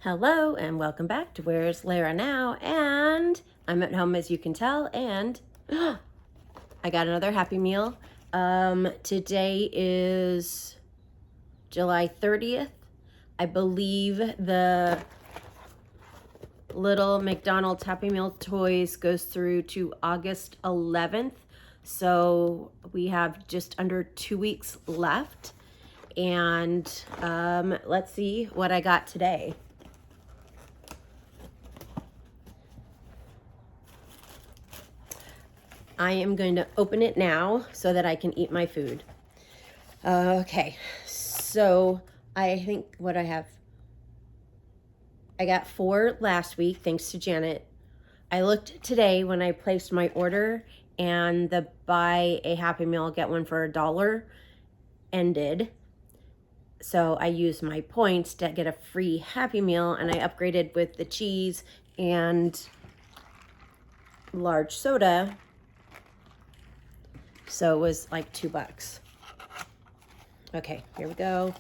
Hello and welcome back to Where's Lara Now, and I'm at home as you can tell, and I got another Happy Meal. Today is July 30th. I believe the Little McDonald's Happy Meal toys goes through to August 11th, so we have just under 2 weeks left, and let's see what I got today. I am going to open it now so that I can eat my food. Okay, so I think what I got 4 last week, thanks to Janet. I looked today when I placed my order, and the buy a Happy Meal, get one for $1 ended. So I used my points to get a free Happy Meal, and I upgraded with the cheese and large soda. So it was like $2. Okay, here we go.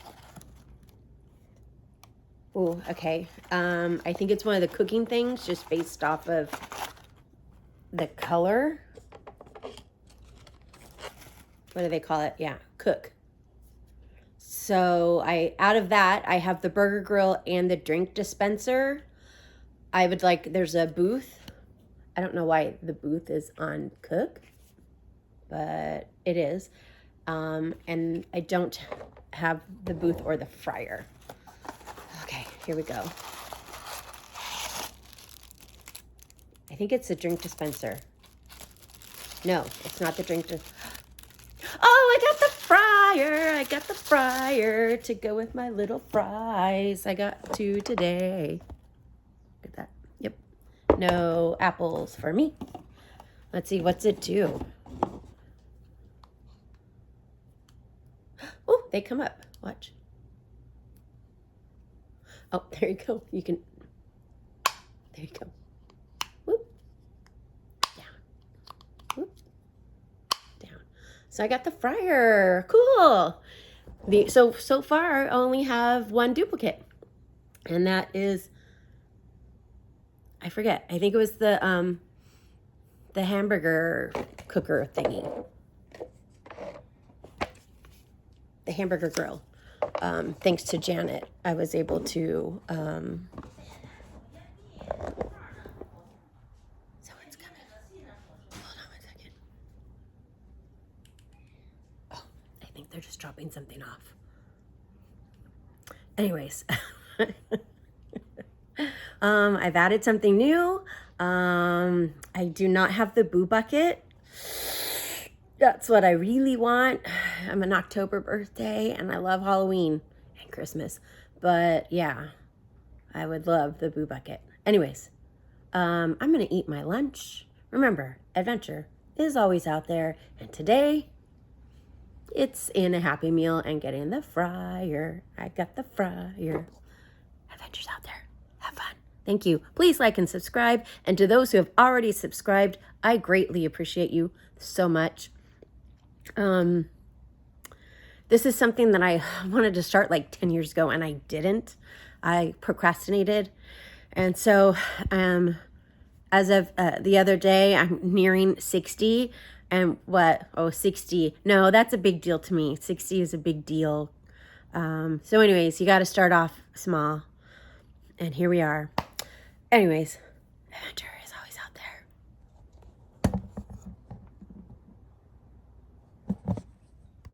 Oh, okay. I think it's one of the cooking things, just based off of the color. What do they call it? Yeah, cook. So out of that, I have the burger grill and the drink dispenser. I would like, there's a booth. I don't know why the booth is on cook, but it is. And I don't have the booth or the fryer. Okay, here we go. I think it's the drink dispenser. No, it's not the drink Oh, I got the fryer. I got the fryer to go with my little fries. I got 2 today. Look at that. Yep. No apples for me. Let's see, what's it do? Oh, they come up. Watch. Oh, there you go. You can. There you go. Whoop. Down. Whoop. Down. So I got the fryer. Cool. So far I only have 1 duplicate, and that is, I forget. I think it was the hamburger cooker thingy. The hamburger grill. Thanks to Janet, I was able to, someone's coming. Hold on 1 second. Oh, I think they're just dropping something off. Anyways, I've added something new. I do not have the boo bucket. That's what I really want. I'm an October birthday, and I love Halloween and Christmas. But yeah, I would love the boo bucket. Anyways, I'm going to eat my lunch. Remember, adventure is always out there. And today, it's in a Happy Meal and getting the fryer. I got the fryer. Adventure's out there. Have fun. Thank you. Please like and subscribe. And to those who have already subscribed, I greatly appreciate you so much. This is something that I wanted to start like 10 years ago, and I didn't. I procrastinated. And so, as of the other day, I'm nearing 60. And 60. No, that's a big deal to me. 60 is a big deal. So anyways, you got to start off small. And here we are. Anyways, adventure.